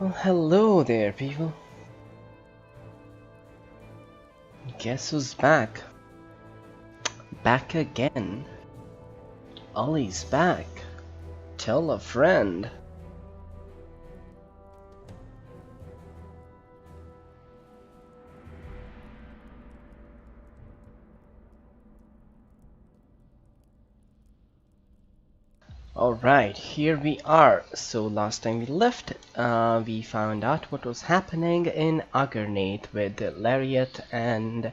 Well, hello there, people. Guess who's back? Back again. Ollie's back. Tell a friend. Alright, here we are. So last time we left, we found out what was happening in Agernate with Lariat and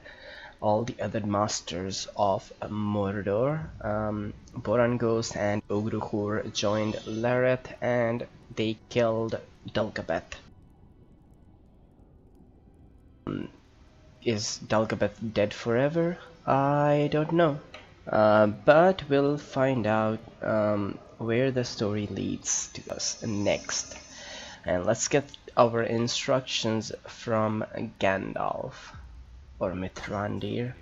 all the other masters of Mordor. Borangos and Ogruchur joined Lariat and they killed Dol Guldur. Is Dol Guldur dead forever? I don't know. But we'll find out where the story leads to us next. And let's get our instructions from Gandalf or Mithrandir.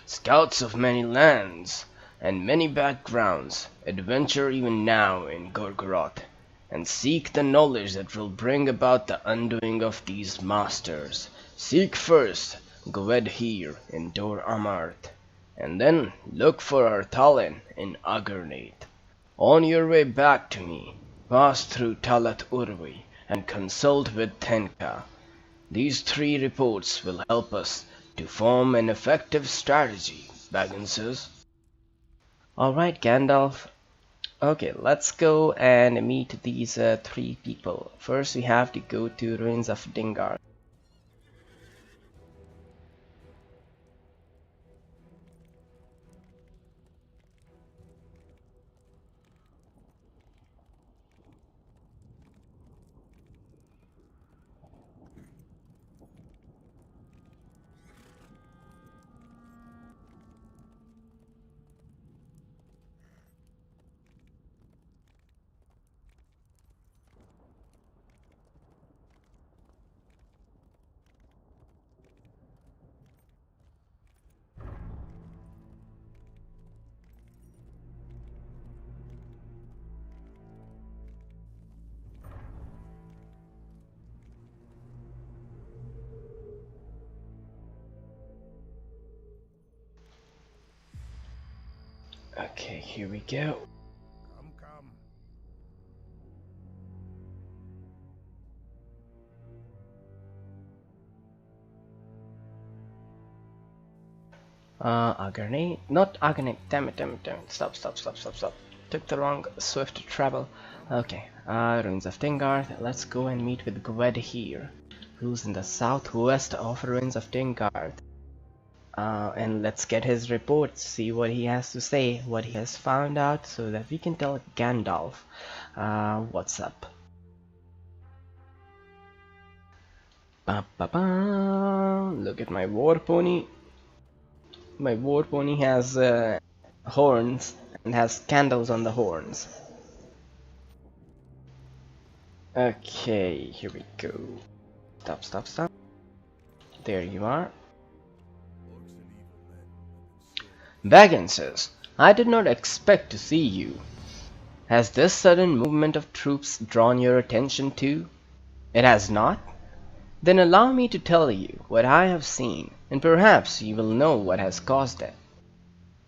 Scouts of many lands and many backgrounds, adventure even now in Gorgoroth, and seek the knowledge that will bring about the undoing of these masters. Seek first Gwydir in Dor Amart, and then look for Arthalin in Agernate. On your way back to me, pass through Talat Urwi and consult with Tenka. These 3 reports will help us to form an effective strategy, Bagginses. Alright, Gandalf. Okay, let's go and meet these 3 people. First we have to go to Ruins of Dingard. Okay, here we go. Come. Agernate? Not Agernate, damn it. Stop. Took the wrong swift travel. Okay, Ruins of Dingard. Let's go and meet with Gwydir, who's in the southwest of Ruins of Dingard. And let's get his report, see what he has to say, what he has found out, so that we can tell Gandalf what's up. Look at my war pony. My war pony has horns and has candles on the horns. Okay, here we go. Stop. There you are. Baggins says, I did not expect to see you. Has this sudden movement of troops drawn your attention too? It has not? Then allow me to tell you what I have seen, and perhaps you will know what has caused it.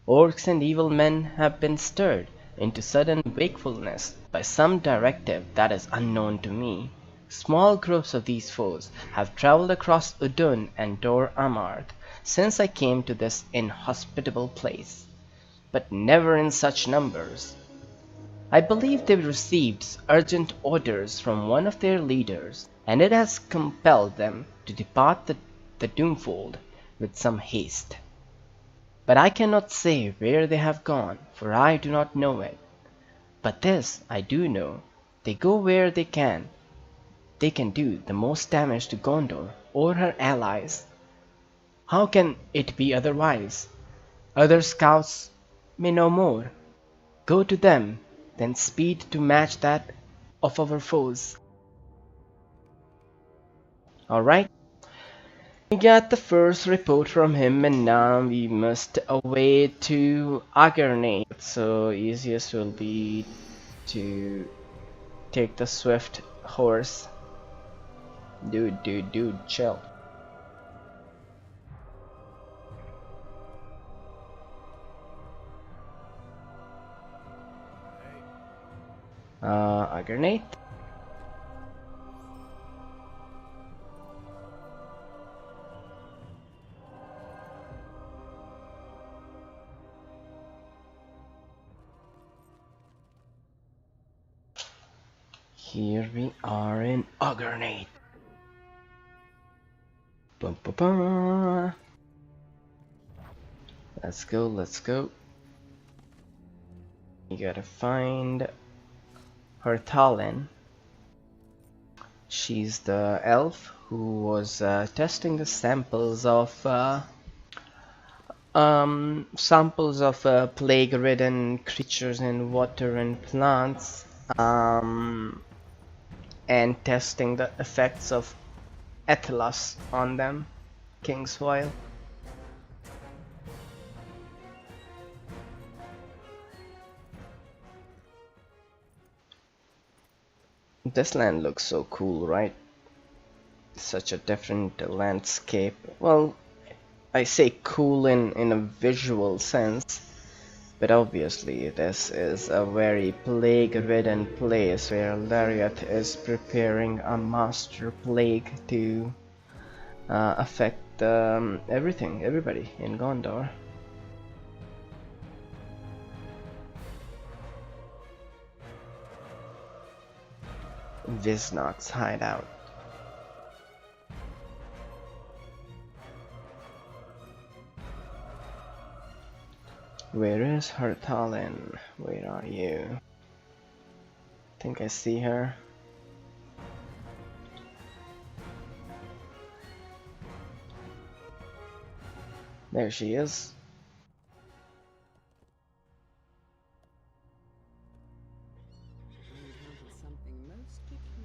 Orcs and evil men have been stirred into sudden wakefulness by some directive that is unknown to me. Small groups of these foes have traveled across Udun and Dor Amart since I came to this inhospitable place, but never in such numbers. I believe they received urgent orders from one of their leaders, and it has compelled them to depart the Doomfold with some haste. But I cannot say where they have gone, for I do not know it. But this I do know, they go where they can. They can do the most damage to Gondor or her allies. How can it be otherwise? Other scouts may know more. Go to them, then speed to match that of our foes. Alright, we got the first report from him, and now we must away to Agernate. So easiest will be to take the swift horse. Dude, chill. A grenade. Here we are in a grenade. Bum, bum, bum. Let's go. You gotta find Hertalin. She's the elf who was testing the samples of plague-ridden creatures in water and plants, and testing the effects of Ethelas on them, Kingswile. This land looks so cool, right? Such a different landscape. Well, I say cool in a visual sense, but obviously this is a very plague-ridden place where Lariat is preparing a master plague to affect everybody in Gondor. Visnock's hideout. Where is Hertalin? Where are you? I think I see her. There she is.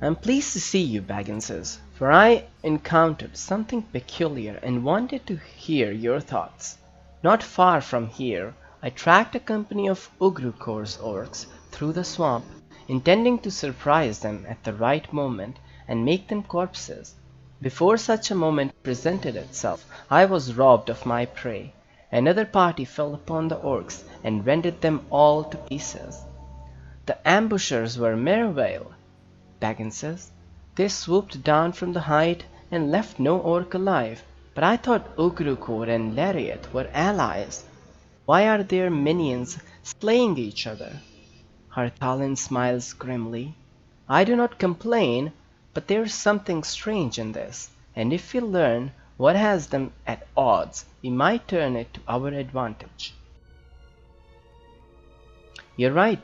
I'm pleased to see you, Bagginses, for I encountered something peculiar and wanted to hear your thoughts. Not far from here, I tracked a company of Ugrukor's orcs through the swamp, intending to surprise them at the right moment and make them corpses. Before such a moment presented itself, I was robbed of my prey. Another party fell upon the orcs and rended them all to pieces. The ambushers were Mervale, Bagginses. They swooped down from the height and left no orc alive, but I thought Ugrukor and Lariat were allies. Why are their minions slaying each other? Hertalin smiles grimly. I do not complain, but there is something strange in this, and if we learn what has them at odds, we might turn it to our advantage. You're right.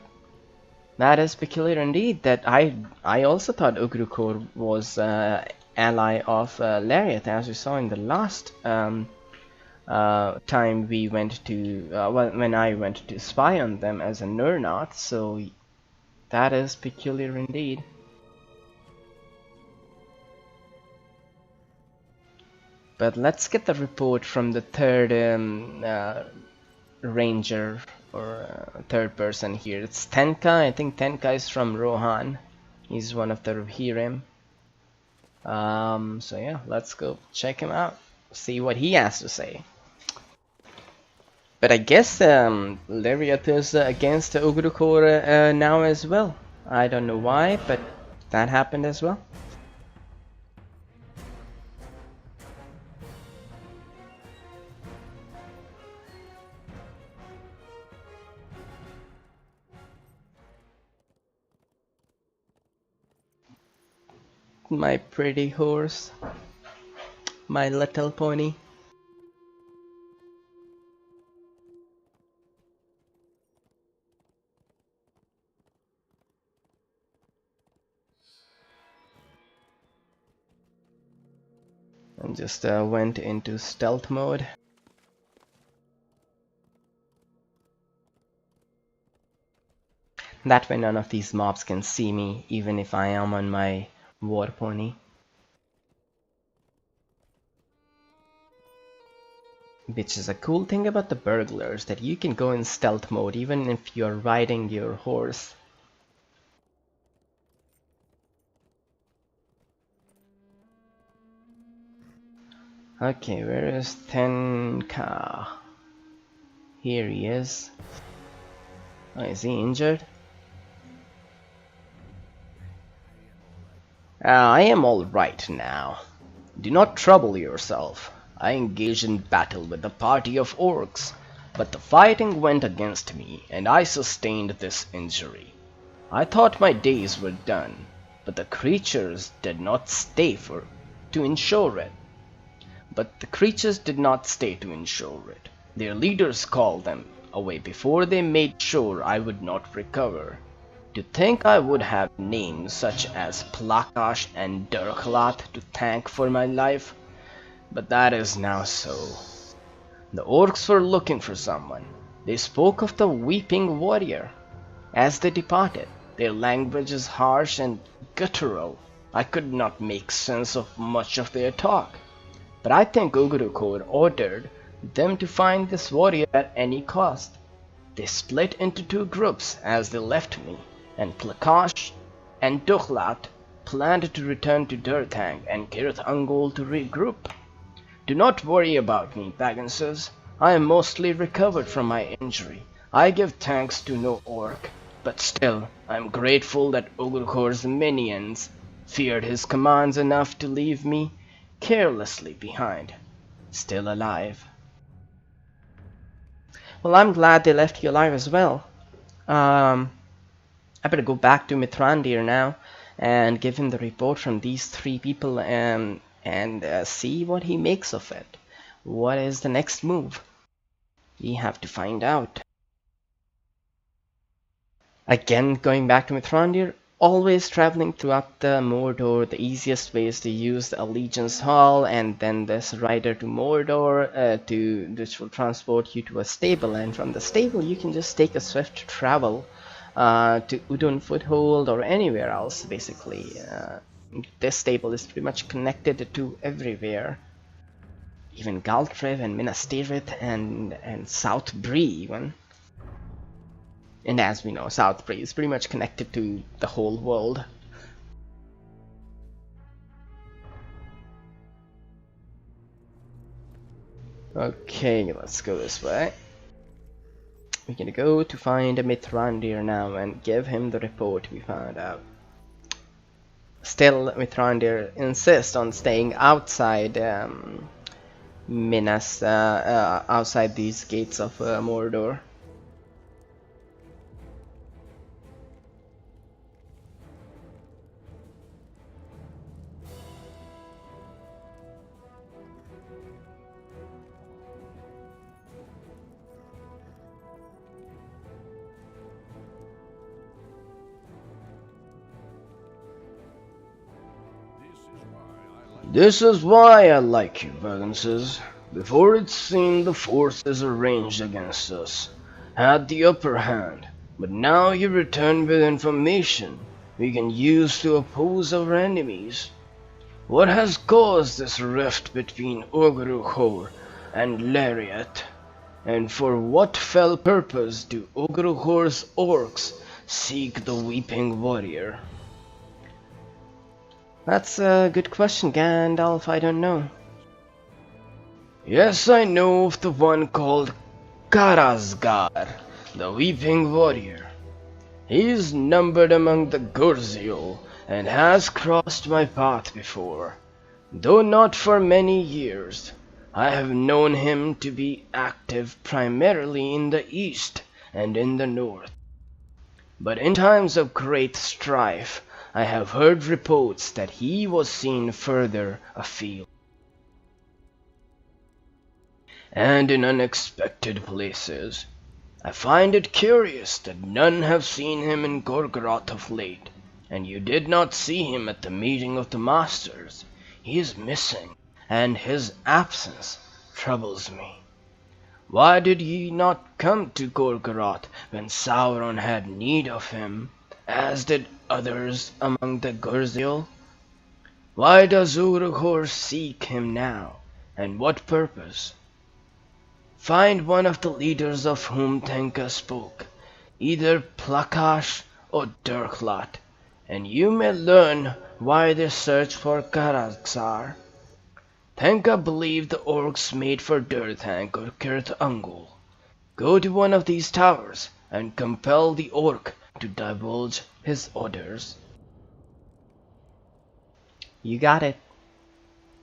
That is peculiar indeed. That I also thought Ugrukor was ally of Lariat, as we saw in the last time we went to when I went to spy on them as a Nurnath. So that is peculiar indeed. But let's get the report from the third ranger or third person here. It's Tenka. I think Tenka is from Rohan. He's one of the Rohirrim. So yeah, let's go check him out. See what he has to say. But I guess Lariat is against Ugrukor now as well. I don't know why, but that happened as well. My pretty horse, my little pony. And just went into stealth mode. That way none of these mobs can see me, even if I am on my war pony. Which is a cool thing about the burglars, that you can go in stealth mode even if you're riding your horse. Okay, where is Tenka? Here he is. Oh, is he injured? I am alright now. Do not trouble yourself. I engaged in battle with a party of orcs, but the fighting went against me, and I sustained this injury. I thought my days were done, but the creatures did not stay to ensure it. Their leaders called them away before they made sure I would not recover. To think I would have names such as Plakash and Durklat to thank for my life, but that is now so. The orcs were looking for someone. They spoke of the weeping warrior. As they departed, their language is harsh and guttural. I could not make sense of much of their talk, but I think Ogurukor ordered them to find this warrior at any cost. They split into two groups as they left me, and Plakash and Dukhlat planned to return to Durthang and Kirith Ungol to regroup. Do not worry about me, Bagginses. I am mostly recovered from my injury. I give thanks to no orc, but still I am grateful that Ogurkor's minions feared his commands enough to leave me carelessly behind, still alive. Well, I'm glad they left you alive as well. I better go back to Mithrandir now and give him the report from these three people and see what he makes of it. What is the next move? We have to find out. Again, going back to Mithrandir, always traveling throughout the Mordor, the easiest way is to use the Allegiance Hall and then this rider to Mordor, which will transport you to a stable, and from the stable you can just take a swift travel to Udon Foothold or anywhere else, basically. This stable is pretty much connected to everywhere. Even Galtriv and Minas Tirith and South Bree even. And as we know, South Bree is pretty much connected to the whole world. Okay, let's go this way. We're gonna go to find Mithrandir now and give him the report we found out. Still, Mithrandir insists on staying outside Minas, outside these gates of Mordor. This is why I like you, Bagginses. Before it seemed the forces arranged against us had the upper hand, but now you return with information we can use to oppose our enemies. What has caused this rift between Ogurukor and Lariat? And for what fell purpose do Ogurukor's orcs seek the weeping warrior? That's a good question, Gandalf. I don't know. Yes, I know of the one called Karazgar, the Weeping Warrior. He is numbered among the Gurziel and has crossed my path before, though not for many years. I have known him to be active primarily in the east and in the north. But in times of great strife, I have heard reports that he was seen further afield, and in unexpected places. I find it curious that none have seen him in Gorgoroth of late, and you did not see him at the meeting of the Masters. He is missing, and his absence troubles me. Why did he not come to Gorgoroth when Sauron had need of him, as did others among the Gurziel? Why does Urukor seek him now, and what purpose? Find one of the leaders of whom Tenka spoke, either Plakash or Durklat, and you may learn why they search for Karazgar. Think I believe the orcs made for Dirthank or Kirth Ungol. Go to one of these towers and compel the orc to divulge his orders. You got it.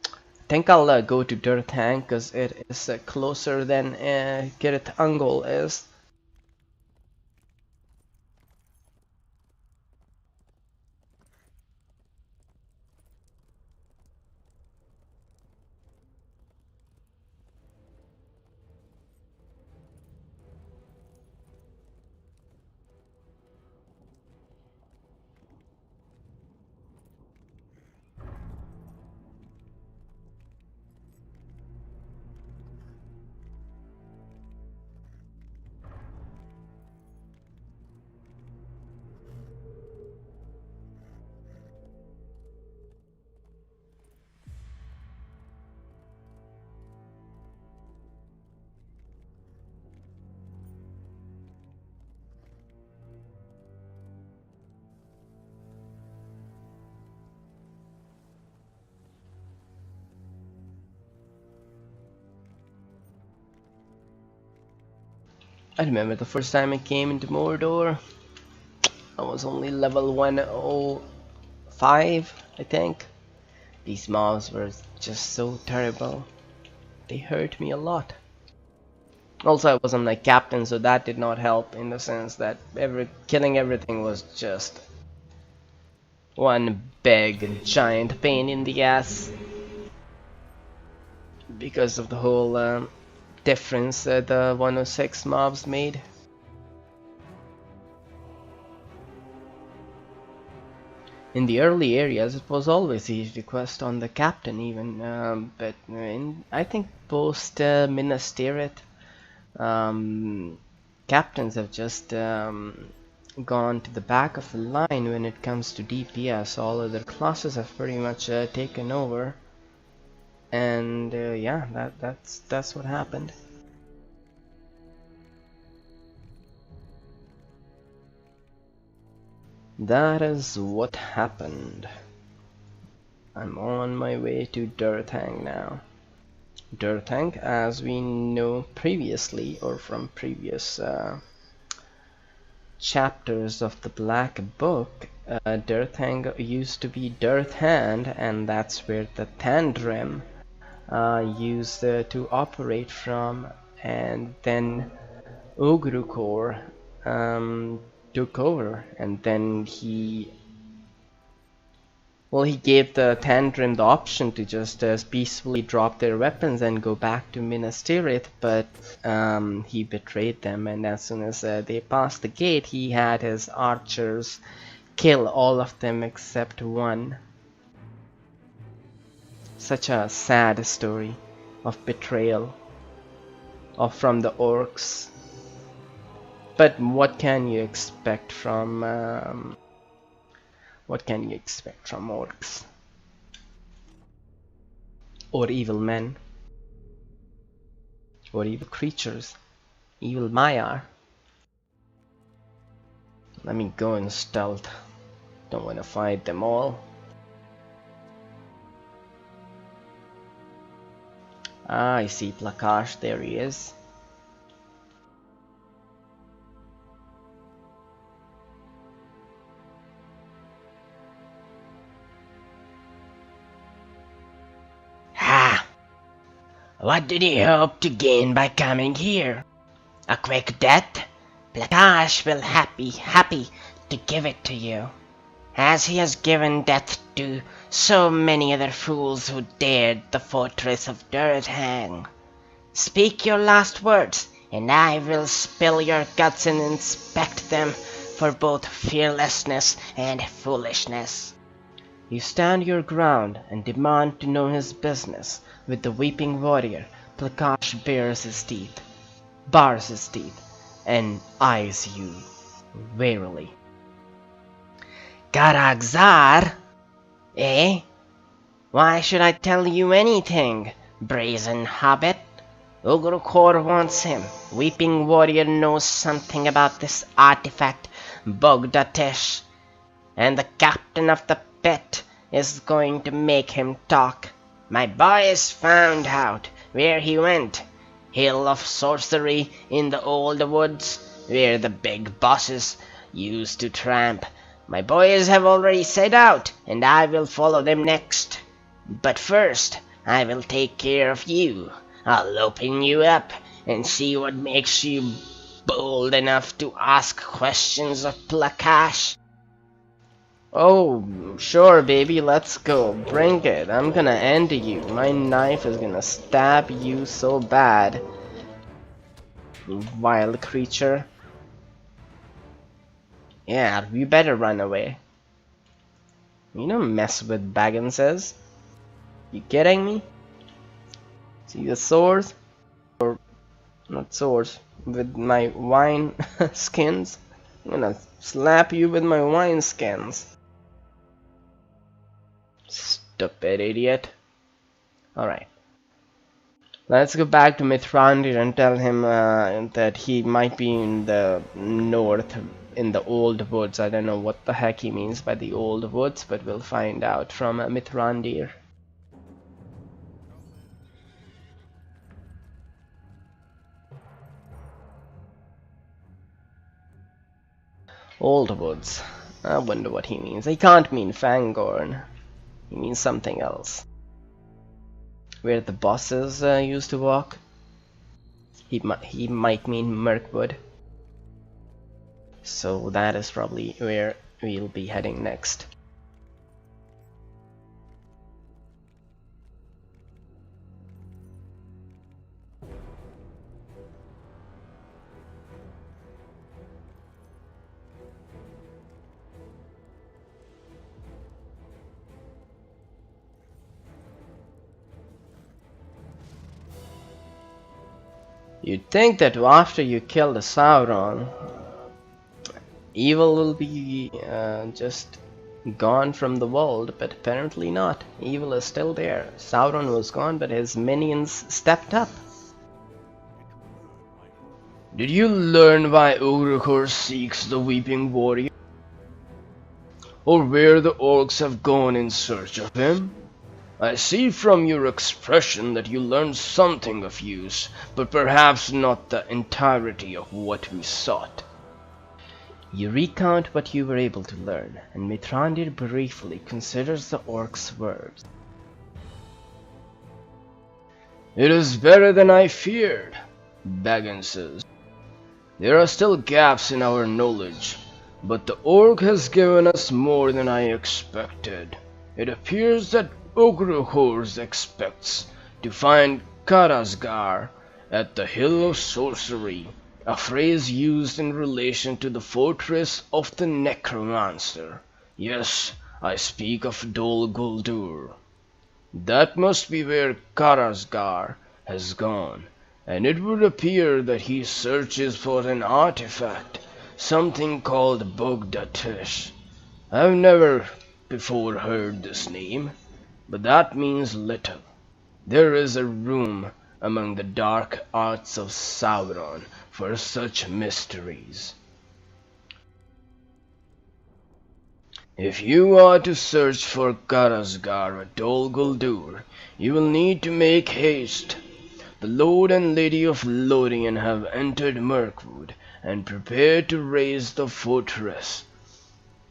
I think I'll go to Dirthank because it is closer than Kirith Ungol is. I remember the first time I came into Mordor, I was only level 105, I think. These mobs were just so terrible. They hurt me a lot. Also, I wasn't like captain, so that did not help in the sense that killing everything was just one big giant pain in the ass because of the whole difference that the 106 mobs made. In the early areas, it was always easy to quest on the captain even, but I think post Minas Tirith, captains have just gone to the back of the line when it comes to DPS. All other classes have pretty much taken over, and yeah, that's what happened. That is what happened. I'm on my way to Dirthank now. Dirthank, as we know previously, or from previous chapters of the Black Book, Dirthank used to be Dirthand, and that's where the Thandrim used to operate from, and then Ugrukor took over, and then he gave the Thandrim the option to just peacefully drop their weapons and go back to Minas Tirith, but he betrayed them, and as soon as they passed the gate, he had his archers kill all of them except one. Such a sad story of betrayal from the orcs. But what can you expect from orcs or evil men or evil creatures, evil Maiar? Let me go in stealth. Don't want to fight them all. Ah, I see Plakash. There he is. What did he hope to gain by coming here? A quick death? Plakash will happy to give it to you, as he has given death to so many other fools who dared the fortress of Dirthank. Speak your last words, and I will spill your guts and inspect them for both fearlessness and foolishness. You stand your ground and demand to know his business. With the weeping warrior, Plakash bars his teeth, and eyes you warily. Garagzar? Eh? Why should I tell you anything, brazen hobbit? Ugrukor wants him. Weeping warrior knows something about this artifact, Bogdatish, and the captain of the pit is going to make him talk. My boys found out where he went. Hill of Sorcery in the old woods, where the big bosses used to tramp. My boys have already set out, and I will follow them next. But first, I will take care of you. I'll open you up and see what makes you bold enough to ask questions of Plakash. Oh, sure, baby, let's go. Bring it. I'm gonna end you. My knife is gonna stab you so bad. You wild creature. Yeah, you better run away. You don't mess with Bagginses. You kidding me? See the swords? Or not swords, with my wine skins? I'm gonna slap you with my wine skins. Stupid idiot. Alright. Let's go back to Mithrandir and tell him that he might be in the north, in the old woods. I don't know what the heck he means by the old woods, but we'll find out from Mithrandir. Old woods. I wonder what he means. He can't mean Fangorn. He means something else. Where the bosses used to walk. He might mean Mirkwood. So that is probably where we'll be heading next. You'd think that after you kill the Sauron, evil will be just gone from the world, but apparently not. Evil is still there. Sauron was gone, but his minions stepped up. Did you learn why Urukur seeks the Weeping Warrior? Or where the orcs have gone in search of him? I see from your expression that you learned something of use, but perhaps not the entirety of what we sought. You recount what you were able to learn, and Mithrandir briefly considers the orc's words. It is better than I feared, Baggins says. There are still gaps in our knowledge, but the orc has given us more than I expected. It appears that Ogruhors expects to find Karasgar at the Hill of Sorcery, a phrase used in relation to the fortress of the Necromancer. Yes, I speak of Dol Guldur. That must be where Karasgar has gone, and it would appear that he searches for an artifact, something called Bogdatish. I've never before heard this name, but that means little. There is a room among the dark arts of Sauron for such mysteries. If you are to search for Karasgar at Dol Guldur, you will need to make haste. The Lord and Lady of Lothian have entered Mirkwood and prepared to raise the fortress.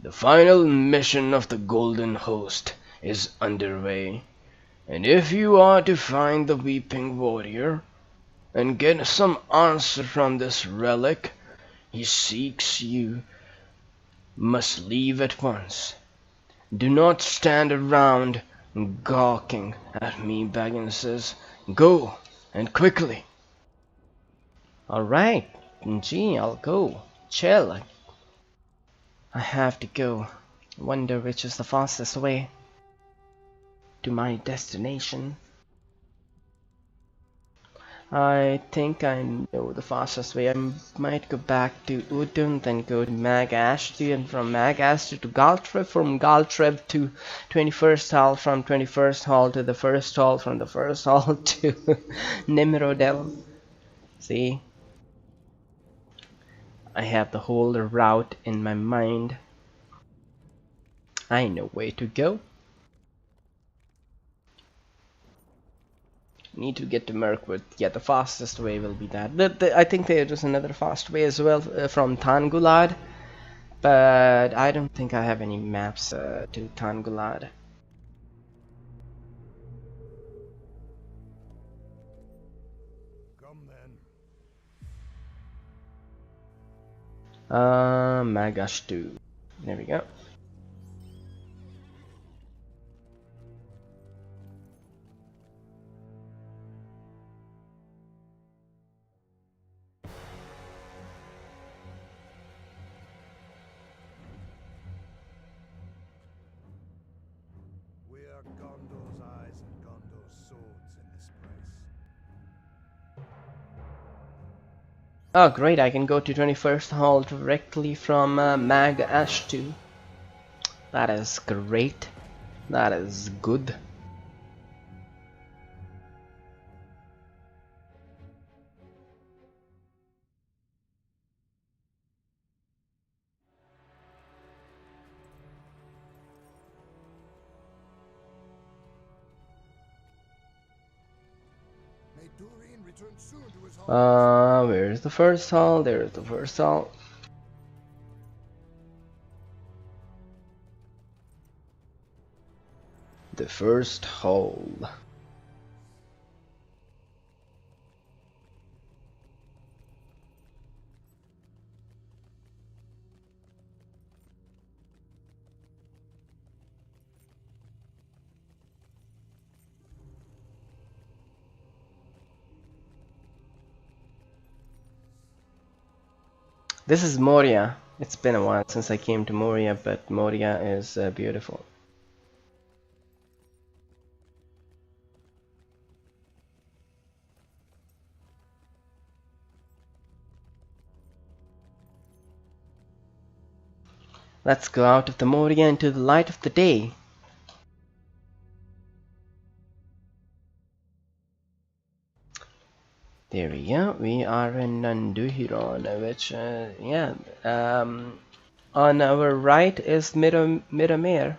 The final mission of the Golden Host is underway, and if you are to find the Weeping Warrior and get some answer from this relic he seeks, you must leave at once. Do not stand around gawking at me, Baggins says. Go, and quickly. Alright, gee, I'll go. Chill. I have to go. Wonder which is the fastest way to my destination. I think I know the fastest way. I might go back to Udun, then go to Mag Ashti, and from Mag Ashti to Galtreb, from Galtreb to 21st Hall, from 21st Hall to the First Hall, from the First Hall to Nimrodel. See? I have the whole route in my mind. I know where to go. Need to get to Mirkwood. Yeah, the fastest way will be that. I think there is another fast way as well from Thangulad, but I don't think I have any maps to Thangulad. Come then. Magashtu. There we go. We are Gondor's eyes and Gondor's swords in this place. Oh great, I can go to 21st Hall directly from Magashtu. That is great. That is good. May Durin return soon to his home. Where's the first hall? There's the first hall. The first hall. This is Moria. It's been a while since I came to Moria, but Moria is beautiful. Let's go out of the Moria into the light of the day. There we go. We are in Nanduhiron, which, yeah, on our right is Miramere.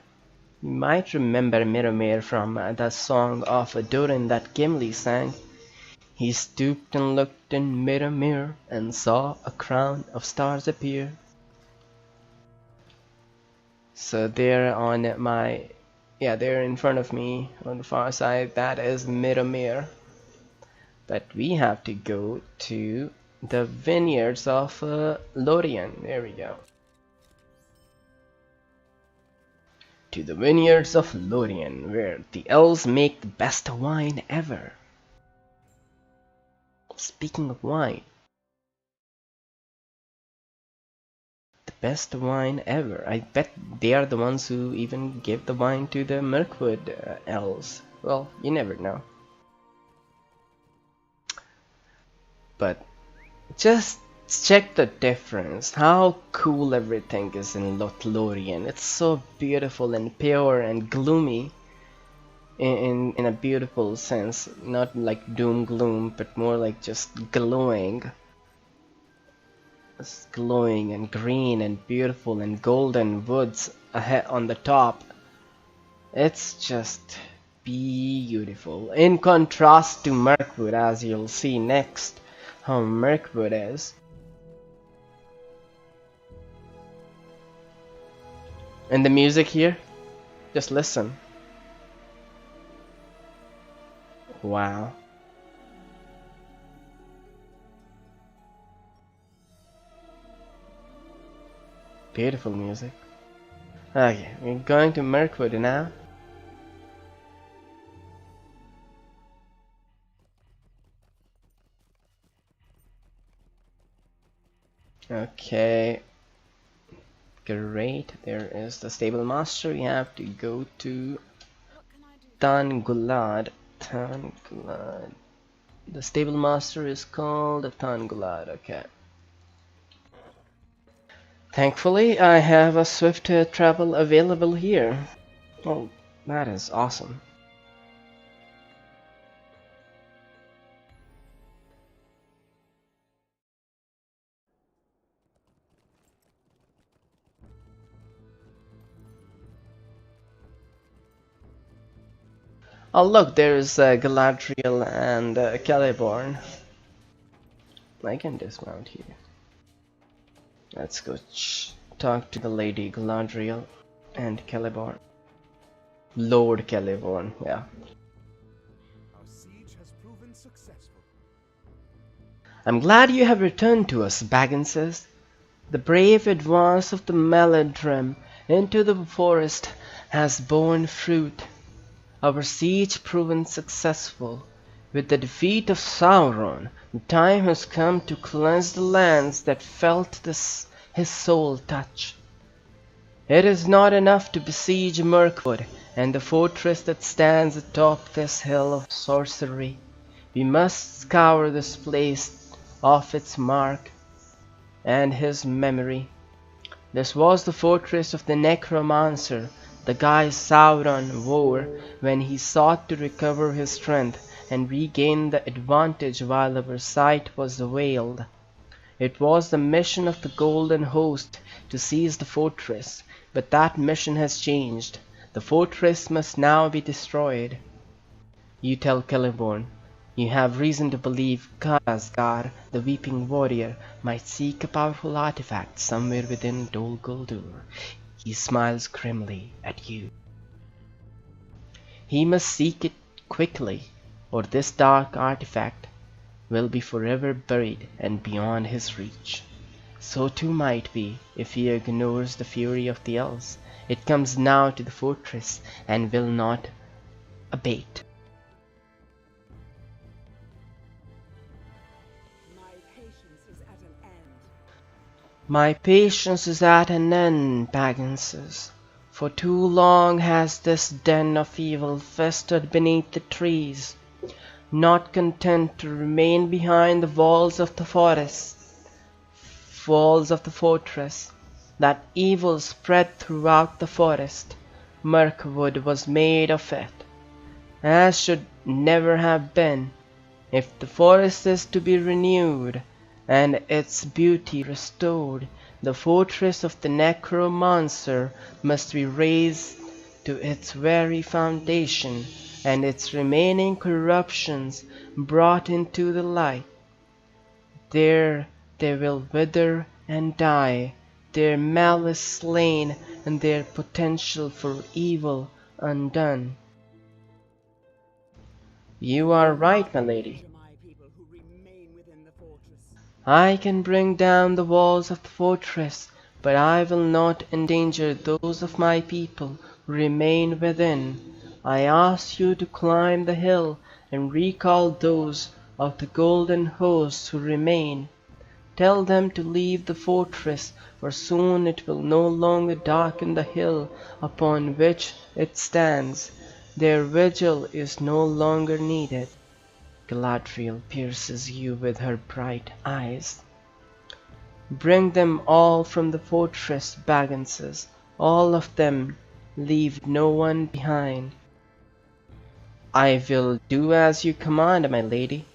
You might remember Miramere from the song of Durin that Gimli sang. He stooped and looked in Miramere and saw a crown of stars appear. So there on my, yeah, there in front of me on the far side, that is Miramere. But we have to go to the vineyards of Lorien. There we go. To the vineyards of Lorien, where the elves make the best wine ever. Speaking of wine, the best wine ever. I bet they are the ones who even give the wine to the Mirkwood elves. Well, you never know. But just check the difference. How cool everything is in Lothlorien. It's so beautiful and pure and gloomy in a beautiful sense. Not like doom gloom, but more like just glowing. It's glowing and green and beautiful and golden woods ahead on the top. It's just beautiful. In contrast to Mirkwood, as you'll see next. How Mirkwood is. And the music here, just listen. Wow. Beautiful music. Okay, we're going to Mirkwood now. Okay, great. There is the stable master. We have to go to Thangulad. Thangulad. The stable master is called Thangulad. Okay. Thankfully, I have a swift travel available here. Oh, that is awesome. Oh look, there's Galadriel and Celeborn. I can dismount here. Let's go talk to the Lady Galadriel and Celeborn. Lord Celeborn, yeah. Our siege has proven successful. I'm glad you have returned to us, Bagginses. The brave advance of the Meladrim into the forest has borne fruit. Our siege proven successful. With the defeat of Sauron, the time has come to cleanse the lands that felt his soul touch. It is not enough to besiege Mirkwood and the fortress that stands atop this hill of sorcery. We must scour this place off its mark and his memory. This was the fortress of the necromancer, the guise Sauron wore when he sought to recover his strength and regain the advantage while our sight was veiled. It was the mission of the Golden Host to seize the fortress, but that mission has changed. The fortress must now be destroyed. You tell Celeborn. You have reason to believe Karazgar, the Weeping Warrior, might seek a powerful artifact somewhere within Dol Guldur. He smiles grimly at you. He must seek it quickly, or this dark artifact will be forever buried and beyond his reach. So too might be if he ignores the fury of the elves. It comes now to the fortress and will not abate. My patience is at an end, Bagginses. For too long has this den of evil festered beneath the trees. Not content to remain behind the walls of the fortress, that evil spread throughout the forest. Mirkwood was made of it, as should never have been. If the forest is to be renewed, and its beauty restored, the fortress of the necromancer must be razed to its very foundation, and its remaining corruptions brought into the light. There they will wither and die, their malice slain, and their potential for evil undone. You are right, my lady. I can bring down the walls of the fortress, but I will not endanger those of my people who remain within. I ask you to climb the hill and recall those of the Golden Host who remain. Tell them to leave the fortress, for soon it will no longer darken the hill upon which it stands. Their vigil is no longer needed. Galadriel pierces you with her bright eyes. Bring them all from the fortress, Bagginses, all of them. Leave no one behind. I will do as you command, my lady.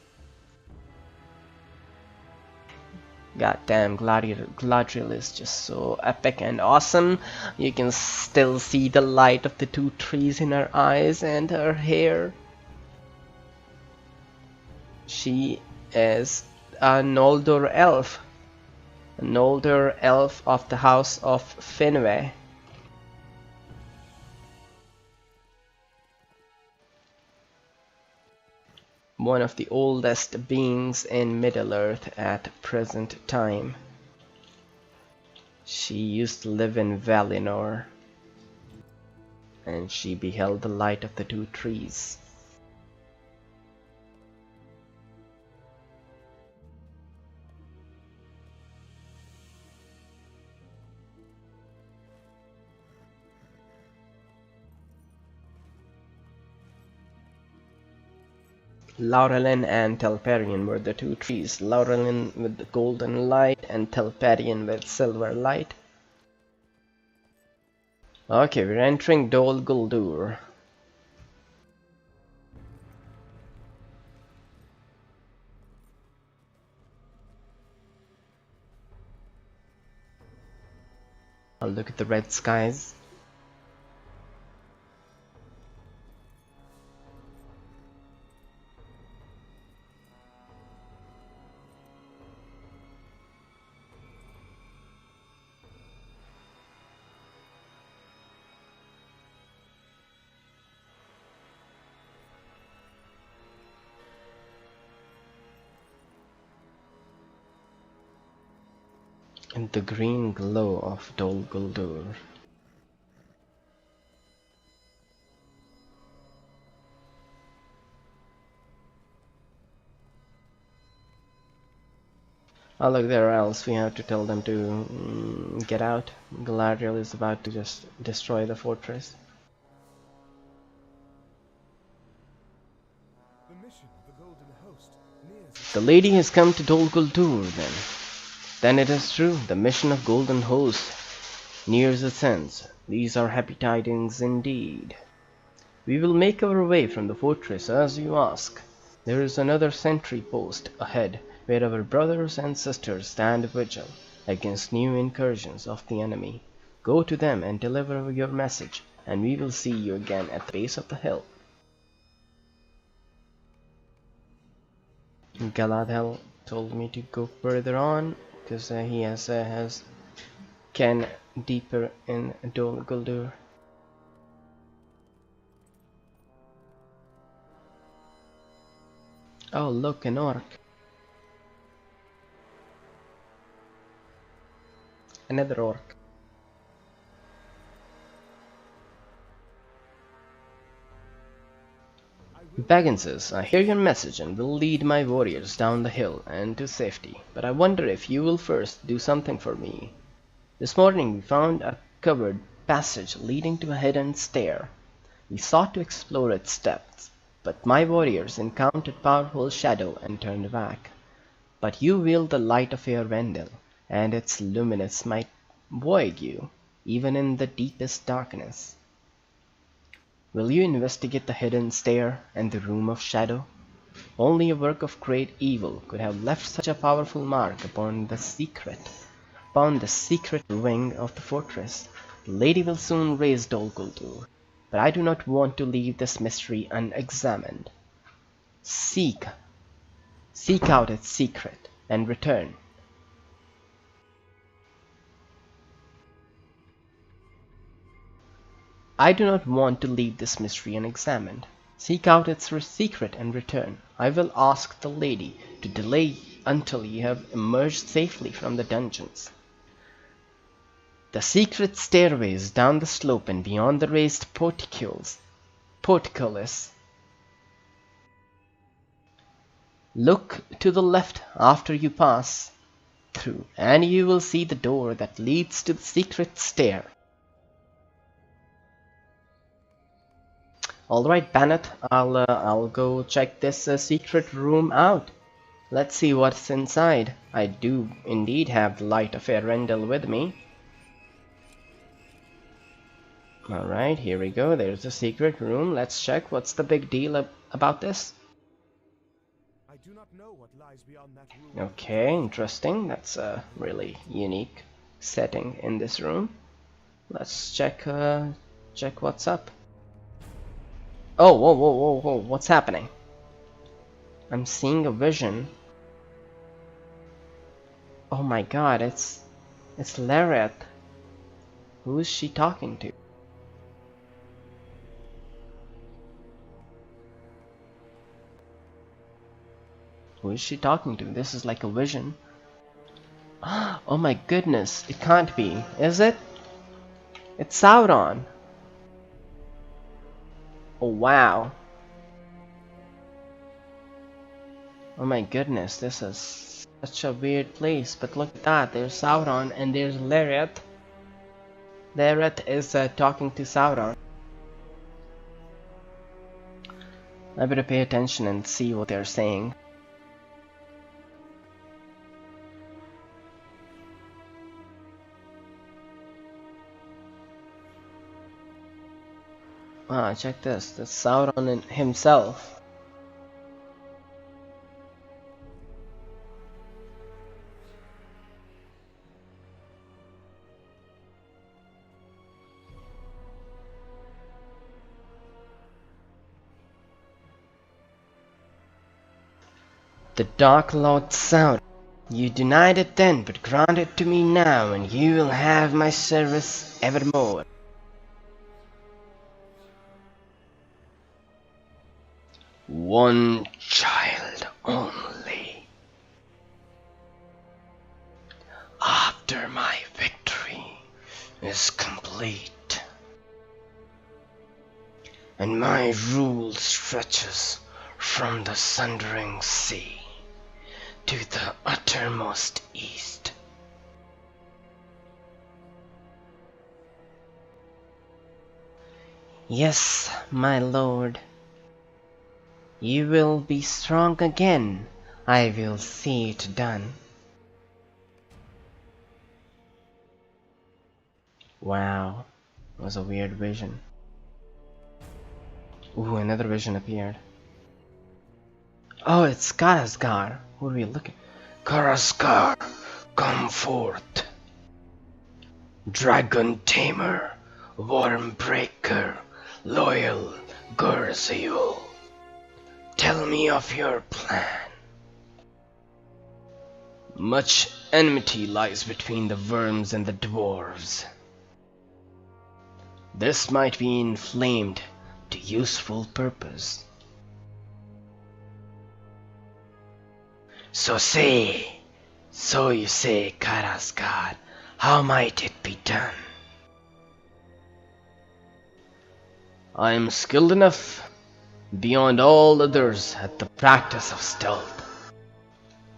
Goddamn, Galadriel is just so epic and awesome. You can still see the light of the two trees in her eyes and her hair. She is a Noldor elf. A Noldor elf of the House of Finwë. One of the oldest beings in Middle-earth at present time. She used to live in Valinor, and she beheld the light of the two trees. Laurelin and Telperion were the two trees, Laurelin with the golden light and Telperion with silver light. Okay, we're entering Dol Guldur. I'll look at the red skies. in the green glow of Dol Guldur. Oh look, there are elves. We have to tell them to get out. Galadriel is about to just destroy the fortress. The mission of the Golden Host nears The lady has come to Dol Guldur then. Then it is true, the mission of Golden Host nears its end. These are happy tidings indeed. We will make our way from the fortress as you ask. There is another sentry post ahead where our brothers and sisters stand vigil against new incursions of the enemy. Go to them and deliver your message, and we will see you again at the base of the hill. Galadriel told me to go further on because he has Ken deeper in Dol Guldur. Oh look, an orc. Another orc. Bagginses, I hear your message and will lead my warriors down the hill and to safety, but I wonder if you will first do something for me. This morning we found a covered passage leading to a hidden stair. We sought to explore its depths, but my warriors encountered powerful shadow and turned back. But you wield the light of Eärendil, and its luminance might void you, even in the deepest darkness. Will you investigate the hidden stair and the room of shadow? Only a work of great evil could have left such a powerful mark upon the secret wing of the fortress. The lady will soon raise Dol Guldur, but I do not want to leave this mystery unexamined. Seek out its secret and return. I do not want to leave this mystery unexamined. Seek out its secret and return. I will ask the lady to delay until you have emerged safely from the dungeons. The secret stairways down the slope and beyond the raised portcullis. Look to the left after you pass through, and you will see the door that leads to the secret stair. Alright, Bennett, I'll go check this secret room out. Let's see what's inside. I do indeed have the light of Eärendil with me. Alright, here we go. There's the secret room. Let's check. What's the big deal about this? I do not know what lies beyond that room. Okay, interesting. That's a really unique setting in this room. Let's check what's up. Oh, whoa, what's happening? I'm seeing a vision. Oh my god, it's Lariat. Who is she talking to? Who is she talking to? This is like a vision. Oh my goodness, it can't be, is it? It's Sauron. Oh wow. Oh my goodness, this is such a weird place, but look at that, there's Sauron and there's Lariat. Lariat is talking to Sauron. I better pay attention and see what they're saying. Ah, check this. That's Sauron himself. The Dark Lord Sauron. You denied it then, but grant it to me now, and you will have my service evermore. One child only. After is complete, and my rule stretches from the sundering sea to the uttermost east. Yes, my lord. You will be strong again. I will see it done. Wow, it was a weird vision. Ooh, another vision appeared. Oh, it's Karasgar. Who are we looking? Karaskar, come forth. Dragon tamer, worm breaker, loyal Gurziel. Tell me of your plan. Much enmity lies between the worms and the dwarves. This might be inflamed to useful purpose. So you say, Karasgar, how might it be done? I am skilled enough, beyond all others, at the practice of stealth.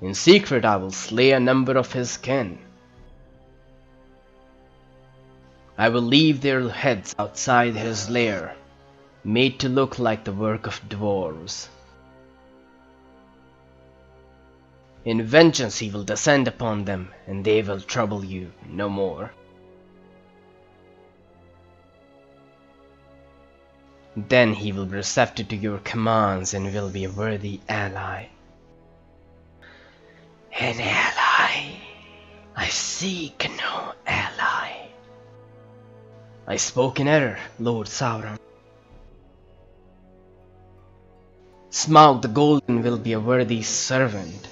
In secret I will slay a number of his kin. I will leave their heads outside his lair, made to look like the work of dwarves. In vengeance he will descend upon them, and they will trouble you no more. Then he will be receptive to your commands and will be a worthy ally. An ally? I seek no ally. I spoke in error, Lord Sauron. Smaug the Golden will be a worthy servant.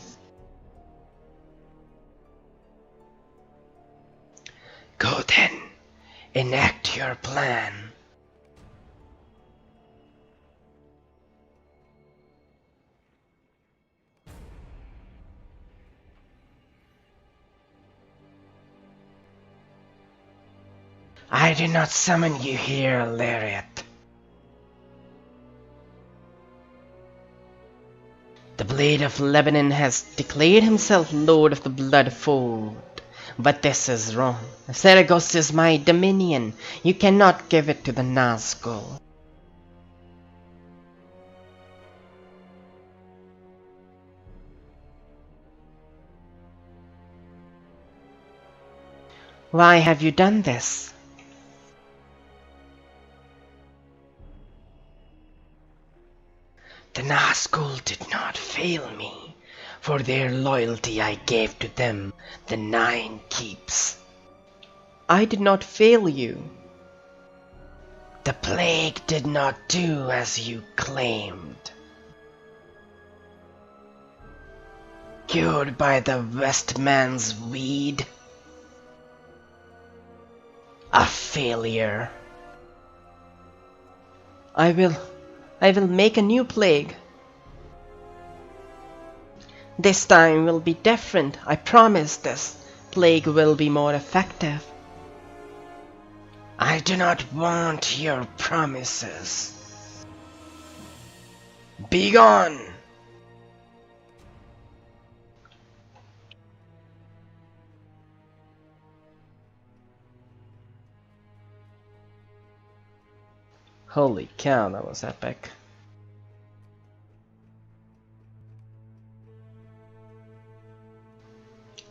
Go then, enact your plan. I do not summon you here, Lariat. The Blade of Lebanon has declared himself Lord of the Bloodfold. But this is wrong. Seragos is my dominion. You cannot give it to the Nazgul. Why have you done this? The Nazgul did not fail me. For their loyalty I gave to them the 9 keeps. I did not fail you. The plague did not do as you claimed. Cured by the Westman's weed. A failure. I will make a new plague. This time will be different. I promise this plague will be more effective. I do not want your promises. Begone! Holy cow, that was epic.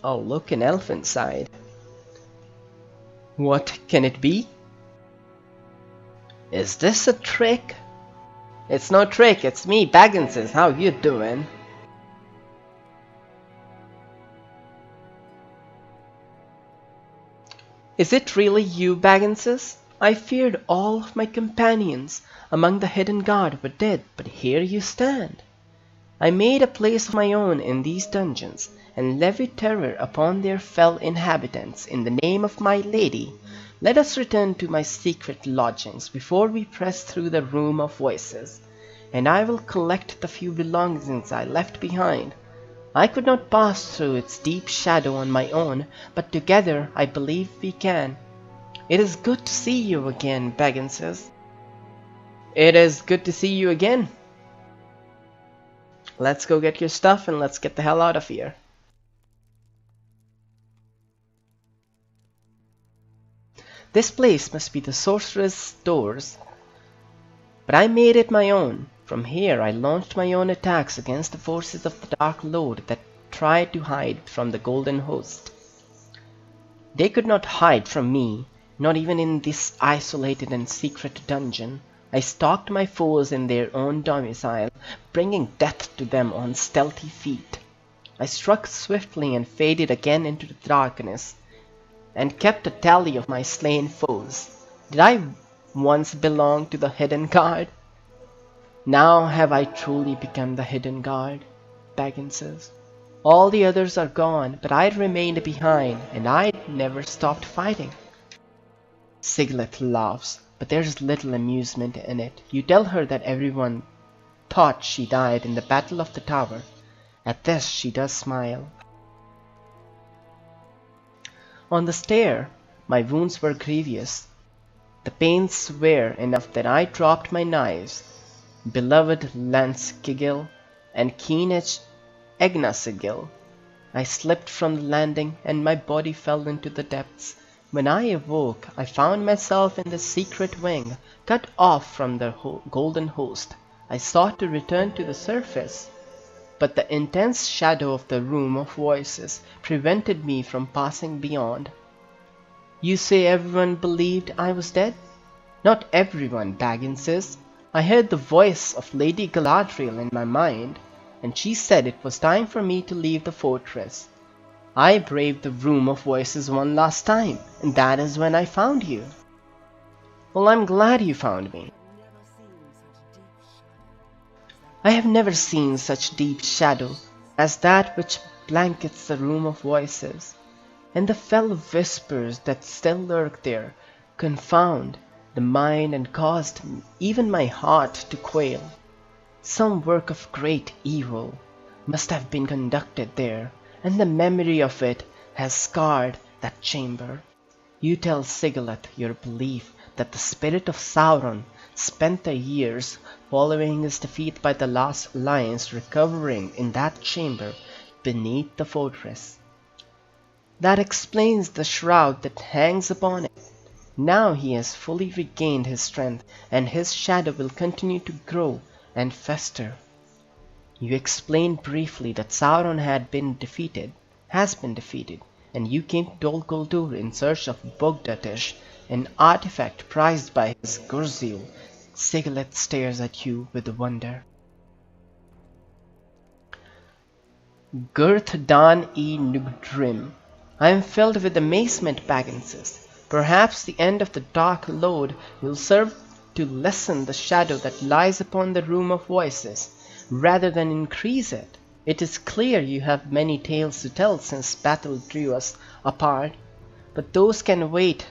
Oh, look, an elf inside. What can it be? Is this a trick? It's no trick, it's me, Bagginses. How you doing? Is it really you, Bagginses? I feared all of my companions among the hidden guard were dead, but here you stand. I made a place of my own in these dungeons, and levied terror upon their fell inhabitants in the name of my lady. Let us return to my secret lodgings before we press through the room of voices, and I will collect the few belongings I left behind. I could not pass through its deep shadow on my own, but together I believe we can. It is good to see you again, Baggins. It is good to see you again. Let's go get your stuff and let's get the hell out of here. This place must be the sorcerer's doors, but I made it my own. From here I launched my own attacks against the forces of the Dark Lord that tried to hide from the Golden Host. They could not hide from me, not even in this isolated and secret dungeon. I stalked my foes in their own domicile, bringing death to them on stealthy feet. I struck swiftly and faded again into the darkness, and kept a tally of my slain foes. Did I once belong to the Hidden Guard? Now have I truly become the Hidden Guard, Baggins. All the others are gone, but I remained behind, and I never stopped fighting. Siglet laughs, but there's little amusement in it. You tell her that everyone thought she died in the Battle of the Tower. At this she does smile. On the stair, my wounds were grievous. The pains were enough that I dropped my knives. Beloved Lance Kigil and keen-edged Egnasigil. I slipped from the landing and my body fell into the depths. When I awoke, I found myself in the secret wing, cut off from the Golden Host. I sought to return to the surface, but the intense shadow of the Room of Voices prevented me from passing beyond. You say everyone believed I was dead? Not everyone, Baggins. I heard the voice of Lady Galadriel in my mind, and she said it was time for me to leave the fortress. I braved the Room of Voices one last time, and that is when I found you. Well, I'm glad you found me. I have never seen such deep shadow as that which blankets the Room of Voices, and the fell whispers that still lurk there confound the mind and caused even my heart to quail. Some work of great evil must have been conducted there, and the memory of it has scarred that chamber. You tell Siglet your belief that the spirit of Sauron spent the years following his defeat by the Last Alliance recovering in that chamber beneath the fortress. That explains the shroud that hangs upon it. Now he has fully regained his strength, and his shadow will continue to grow and fester. You explained briefly that Sauron has been defeated, and you came to Dol Guldur in search of Bogdatish, an artifact prized by his Gurzil. Siglet stares at you with wonder. Girth Dan e Nugdrim. I am filled with amazement, Baggins. Perhaps the end of the Dark Lord will serve to lessen the shadow that lies upon the Room of Voices, rather than increase it. It is clear you have many tales to tell since battle drew us apart, but those can wait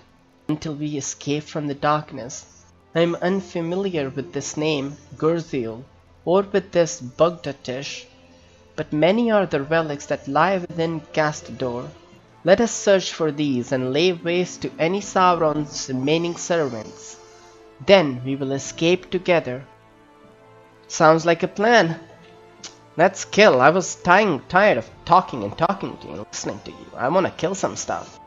until we escape from the darkness. I am unfamiliar with this name, Gurzil, or with this Bogdatish, but many are the relics that lie within Gastador. Let us search for these and lay waste to any Sauron's remaining servants. Then we will escape together. Sounds like a plan. Let's kill. I was tired of talking to you and listening to you. I want to kill some stuff.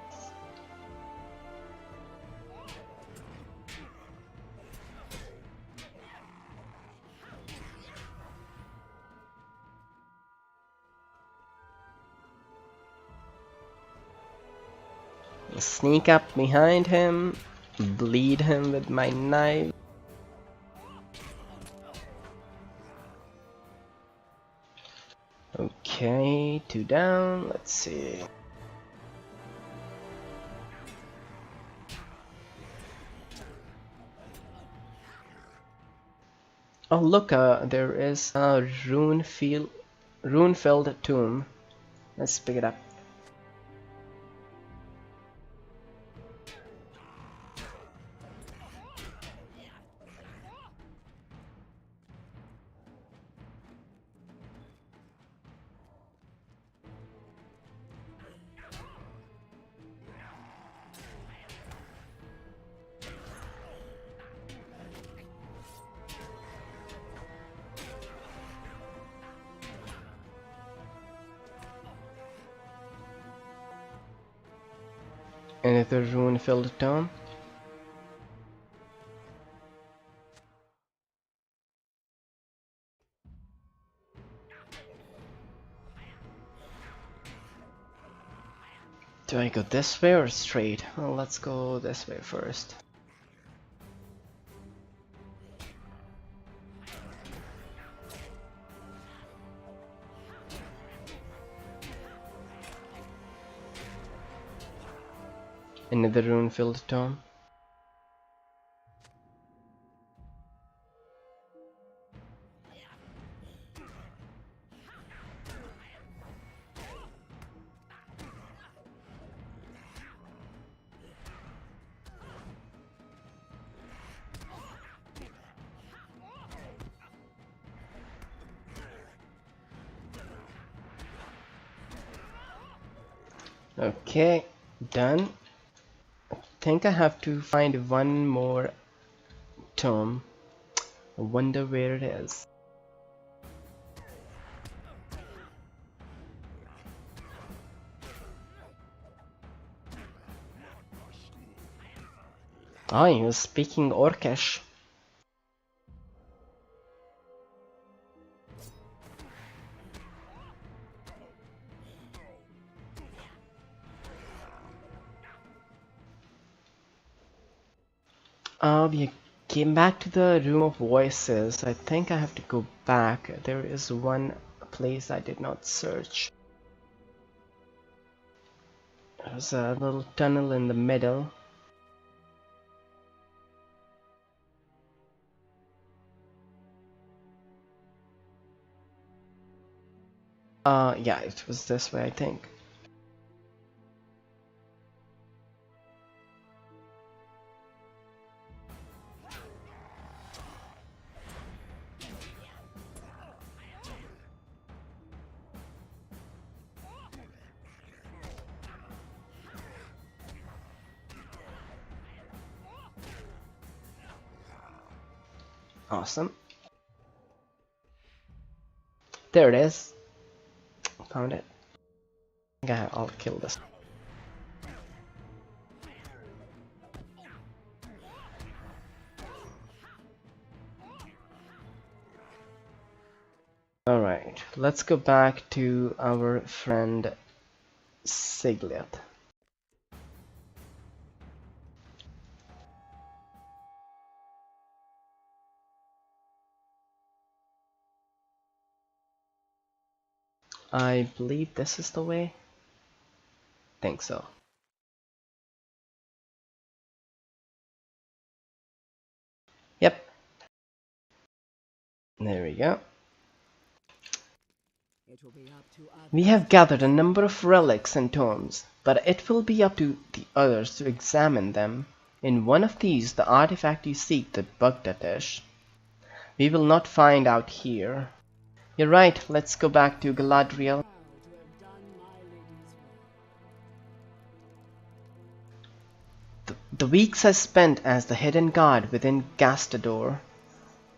Sneak up behind him, bleed him with my knife. Okay, 2 down, let's see. Oh look, there is a rune-filled tomb. Let's pick it up. Another rune-filled tome. Do I go this way or straight? Well, let's go this way first. Another rune-filled tome. Okay, done. I think I have to find one more tome. I wonder where it is. Oh, he was speaking Orcish. We came back to the room of voices. I think I have to go back. There is one place I did not search. There's a little tunnel in the middle. Yeah, it was this way, I think. Awesome. There it is. Found it. Yeah, I'll kill this. Alright, let's go back to our friend Siglet. I believe this is the way. Think so. Yep. There we go. We have gathered a number of relics and tomes, but it will be up to the others to examine them. In one of these, the artifact you seek that bugged Atish. We will not find out here. You're right, let's go back to Galadriel. The weeks I spent as the hidden guard within Gastador,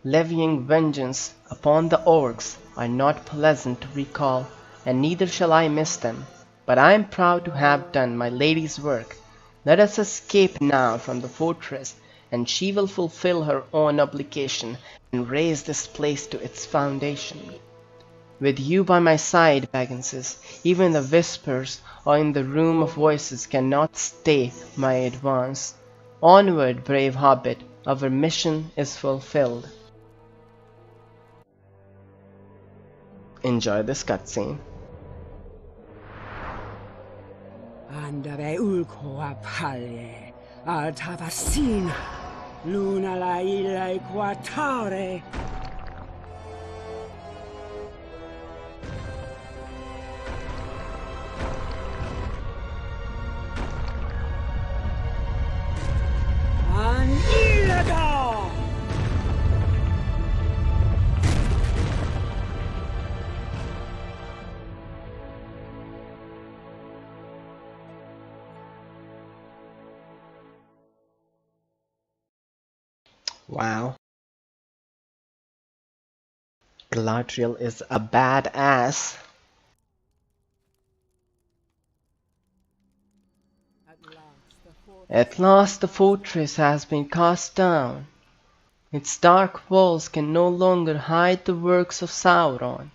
levying vengeance upon the orcs, are not pleasant to recall, and neither shall I miss them. But I am proud to have done my lady's work. Let us escape now from the fortress, and she will fulfill her own obligation and raise this place to its foundation. With you by my side, Bagginses, even the whispers or in the room of voices cannot stay my advance. Onward, brave hobbit, our mission is fulfilled. Enjoy this cutscene. Andare ulco a palle, alta vaccina, luna la illa equatare. An illegal! Wow. Galadriel is a badass. At last the fortress has been cast down. Its dark walls can no longer hide the works of Sauron.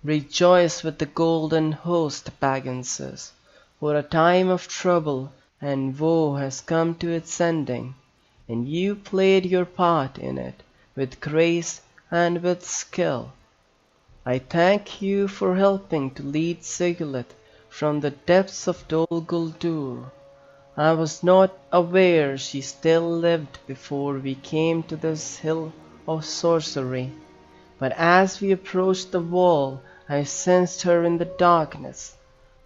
Rejoice with the golden host, Bagginses, for a time of trouble and woe has come to its ending, and you played your part in it with grace and with skill. I thank you for helping to lead Sigurd from the depths of Dol Guldur. I was not aware she still lived before we came to this hill of sorcery, but as we approached the wall, I sensed her in the darkness.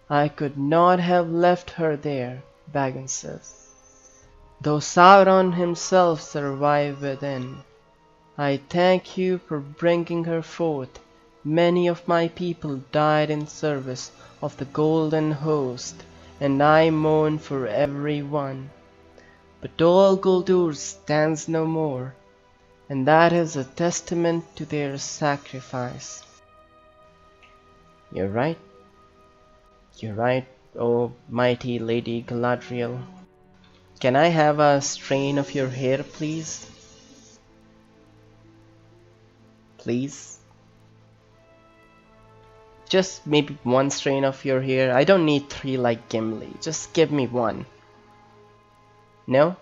I could not have left her there, Bagginses. Though Sauron himself survived within, I thank you for bringing her forth. Many of my people died in service of the Golden Host, and I mourn for every one. But Dol Guldur stands no more, and that is a testament to their sacrifice. You're right. You're right, oh mighty Lady Galadriel. Can I have a strain of your hair, please? Please? Just maybe one strain of your hair. I don't need 3 like Gimli. Just give me one. No?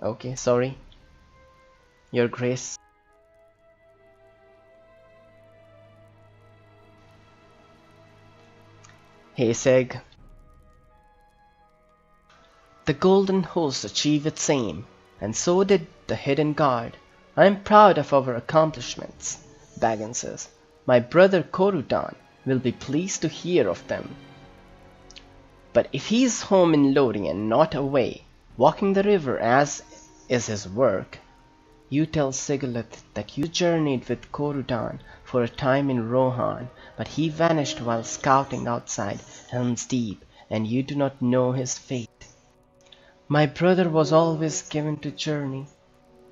Okay, sorry. Your Grace. Hey Seg. The Golden Host achieved its aim, and so did the Hidden Guard. I am proud of our accomplishments, Bagginses. My brother Corudan will be pleased to hear of them. But if he is home in Lorien, not away, walking the river as is his work, you tell Sigurd that you journeyed with Corudan for a time in Rohan, but he vanished while scouting outside Helm's Deep, and you do not know his fate. My brother was always given to journey,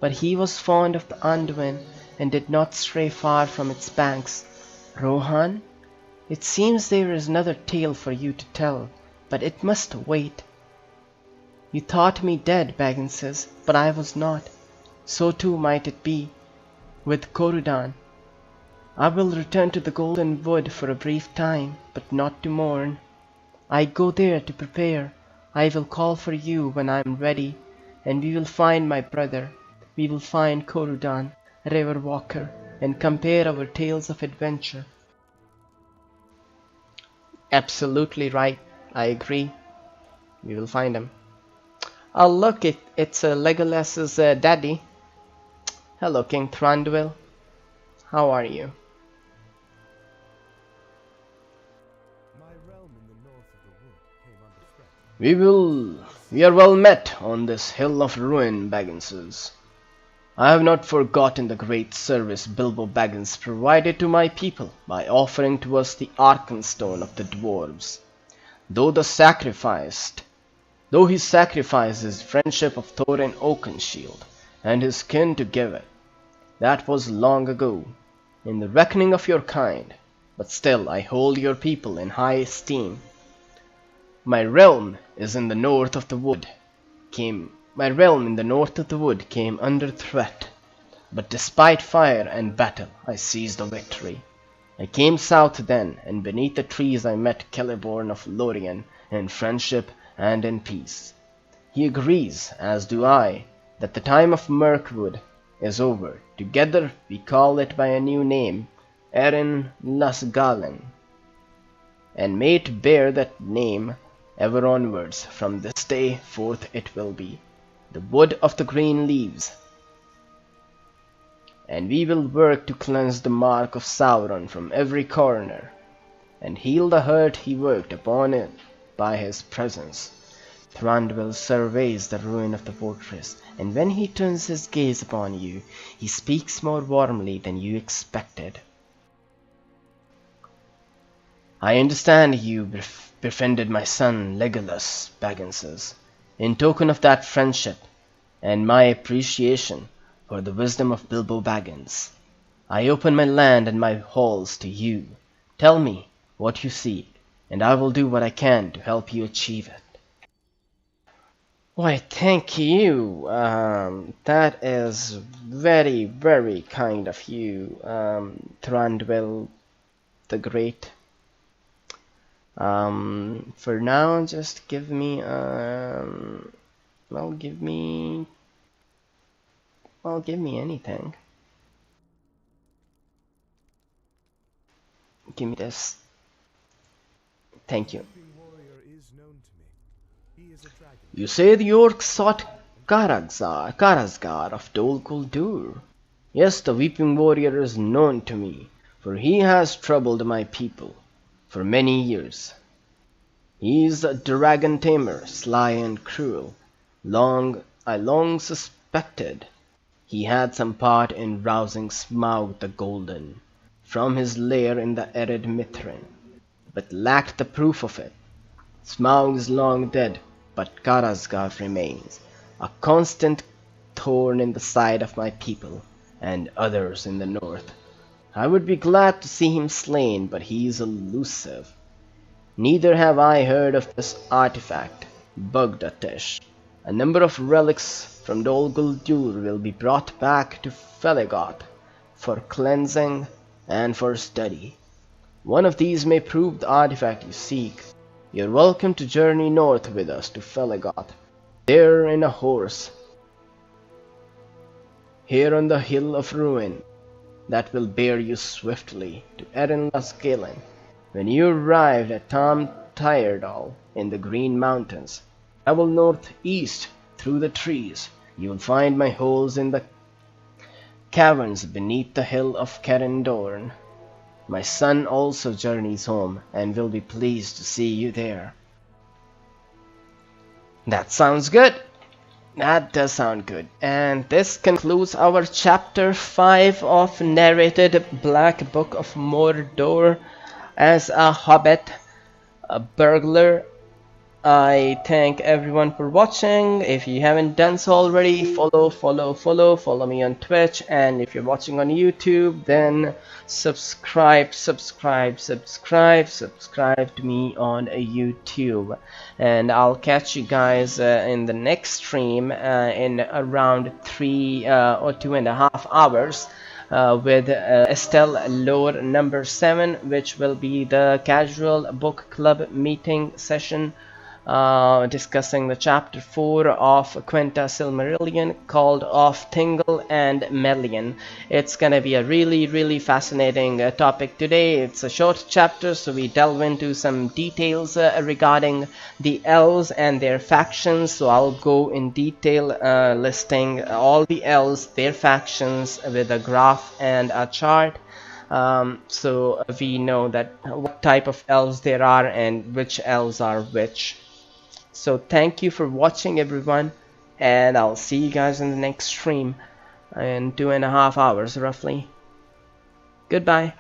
but he was fond of the Anduin and did not stray far from its banks. Rohan? It seems there is another tale for you to tell, but it must wait. You thought me dead, Bagginses, but I was not. So too might it be with Corudan. I will return to the Golden Wood for a brief time, but not to mourn. I go there to prepare. I will call for you when I am ready, and we will find my brother. We will find Corudan, River Walker, and compare our tales of adventure. Absolutely right. I agree. We will find him. Oh look, it's Legolas's daddy. Hello, King Thranduil. How are you? My realm in the north of the wood came under threat. We are well met on this hill of ruin, Bagginses. I have not forgotten the great service Bilbo Baggins provided to my people by offering to us the Arkenstone of the dwarves. Though he sacrificed his friendship of Thorin Oakenshield and his kin to give it. That was long ago, in the reckoning of your kind, but still I hold your people in high esteem. My realm in the north of the wood came under threat, but despite fire and battle I seized the victory. I came south then, and beneath the trees I met Celeborn of Lorien in friendship and in peace. He agrees, as do I, that the time of Mirkwood is over. Together we call it by a new name, Erin Lasgalen, and may it bear that name ever onwards. From this day forth it will be the Wood of the Green Leaves, and we will work to cleanse the mark of Sauron from every corner, and heal the hurt he worked upon it by his presence. Thranduil surveys the ruin of the fortress, and when he turns his gaze upon you, he speaks more warmly than you expected. I understand you befriended my son Legolas, Bagginses, in token of that friendship, and my appreciation for the wisdom of Bilbo Baggins. I open my land and my halls to you. Tell me what you seek, and I will do what I can to help you achieve it. Why, thank you. That is very, very kind of you, Thranduil the Great. For now, just give me, well, give me anything. Give me this. Thank you. You say the orcs sought Karasgar of Dol Guldur. Yes, the Weeping Warrior is known to me, for he has troubled my people for many years. He is a dragon tamer, sly and cruel. I long suspected he had some part in rousing Smaug the Golden from his lair in the arid Mithrin, but lacked the proof of it. Smaug is long dead, but Karasgar remains, a constant thorn in the side of my people and others in the north. I would be glad to see him slain, but he is elusive. Neither have I heard of this artifact, Bugdatish. A number of relics from Dol Guldur will be brought back to Felegoth for cleansing and for study. One of these may prove the artifact you seek. You're welcome to journey north with us to Felegoth, there in a horse, here on the Hill of Ruin, that will bear you swiftly to Erinlas Galen. When you arrive at Tam Tyrdal in the Green Mountains, travel northeast through the trees. You will find my holes in the caverns beneath the hill of Kerendorn. My son also journeys home and will be pleased to see you there. That sounds good. That does sound good. And this concludes our chapter 5 of Narrated Black Book of Mordor. As a hobbit, a burglar, I thank everyone for watching. If you haven't done so already, follow me on Twitch, and if you're watching on YouTube, then subscribe to me on YouTube. And I'll catch you guys in the next stream in around 3 or 2.5 hours. With Estelle Lore number 7, which will be the casual book club meeting session, discussing the chapter 4 of Quenta Silmarillion, called Of Tingle and Melian. It's gonna be a really fascinating topic today. It's a short chapter, so we delve into some details regarding the elves and their factions. So I'll go in detail listing all the elves, their factions, with a graph and a chart. So we know that what type of elves there are and which elves are which. So thank you for watching, everyone, and I'll see you guys in the next stream in 2.5 hours roughly. Goodbye.